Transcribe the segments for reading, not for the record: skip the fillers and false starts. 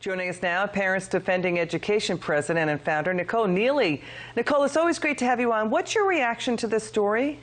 Joining us now, Parents Defending Education President and founder Nicole Neily. Nicole, it's always great to have you on. What's your reaction to this story?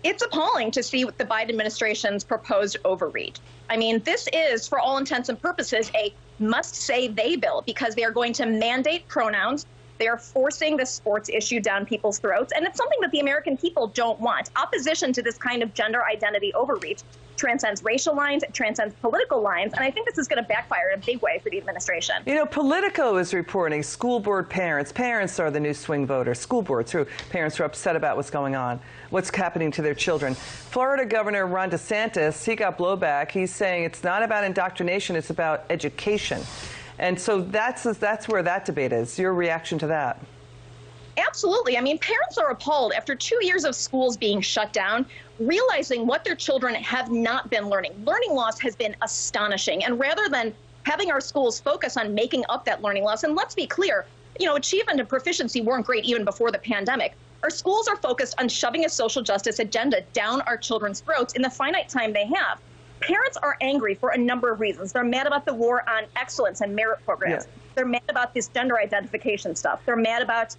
It's appalling to see the Biden administration's proposed overreach. I mean, this is, for all intents and purposes, a must-say-they bill because they are going to mandate pronouns. They are forcing the sports issue down people's throats, and it's something that the American people don't want. Opposition to this kind of gender identity overreach transcends racial lines, it transcends political lines, and I think this is going to backfire in a big way for the administration. You know, Politico is reporting school board parents are the new swing voters, school boards parents who are upset about what's going on, what's happening to their children. Florida Governor Ron DeSantis, he got blowback. He's saying it's not about indoctrination, it's about education. And so that's where that debate is. Your reaction to that? Absolutely. I mean, parents are appalled after 2 years of schools being shut down, realizing what their children have not been learning. Learning loss has been astonishing. And rather than having our schools focus on making up that learning loss, and let's be clear, you know, achievement and proficiency weren't great even before the pandemic. Our schools are focused on shoving a social justice agenda down our children's throats in the finite time they have. Parents are angry for a number of reasons. They're mad about the war on excellence and merit programs. Yeah. They're mad about this gender identification stuff. They're mad about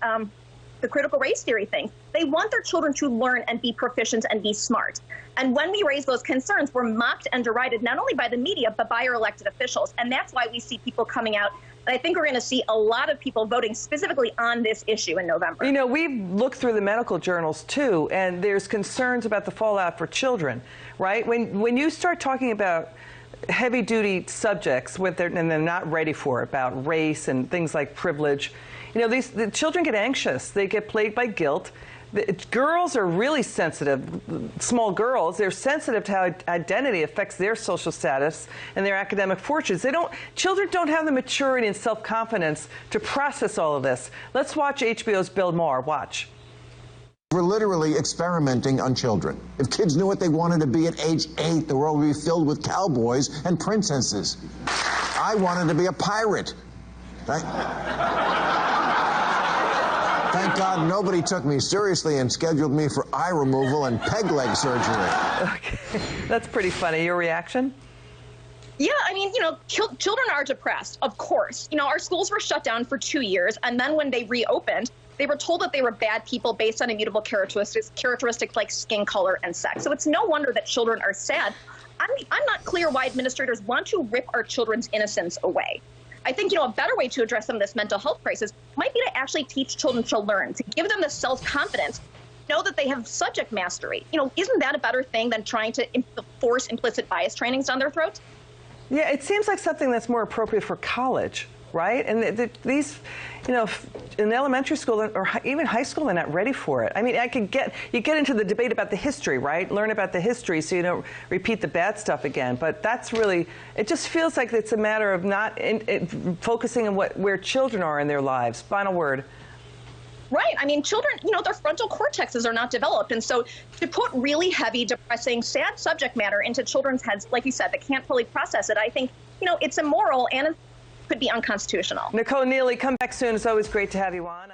the critical race theory thing. They want their children to learn and be proficient and be smart. And when we raise those concerns, we're mocked and derided not only by the media, but by our elected officials. And that's why we see people coming out. And I think we're going to see a lot of people voting specifically on this issue in November. You know, we've looked through the medical journals, too, and there's concerns about the fallout for children, right? When you start talking about heavy-duty subjects and they're not ready for it, about race and things like privilege, you know, the children get anxious. They get plagued by guilt. Girls are really sensitive, small girls. They're sensitive to how identity affects their social status and their academic fortunes. Children don't have the maturity and self-confidence to process all of this. Let's watch HBO's Bill Maher. Watch. We're literally experimenting on children. If kids knew what they wanted to be at age 8, the world would be filled with cowboys and princesses. I wanted to be a pirate. Thank God nobody took me seriously and scheduled me for eye removal and peg leg surgery. Okay, that's pretty funny. Your reaction? Yeah, I mean, you know, children are depressed, of course. You know, our schools were shut down for 2 years, and then when they reopened, they were told that they were bad people based on immutable characteristics like skin color and sex. So it's no wonder that children are sad. I'm not clear why administrators want to rip our children's innocence away. I think, you know, a better way to address some of this mental health crisis might be to actually teach children to learn, to give them the self-confidence, know that they have subject mastery. You know, isn't that a better thing than trying to force implicit bias trainings down their throats? Yeah, it seems like something that's more appropriate for college, right? And these, you know, in elementary school or even high school, they're not ready for it. I mean, you get into the debate about the history, right? Learn about the history so you don't repeat the bad stuff again. But that's really, it just feels like it's a matter of not focusing on where children are in their lives. Final word. Right. I mean, children, you know, their frontal cortexes are not developed. And so to put really heavy, depressing, sad subject matter into children's heads, like you said, that can't fully process it, I think, you know, it's immoral and it could be unconstitutional. Nicole Neily, come back soon. It's always great to have you on.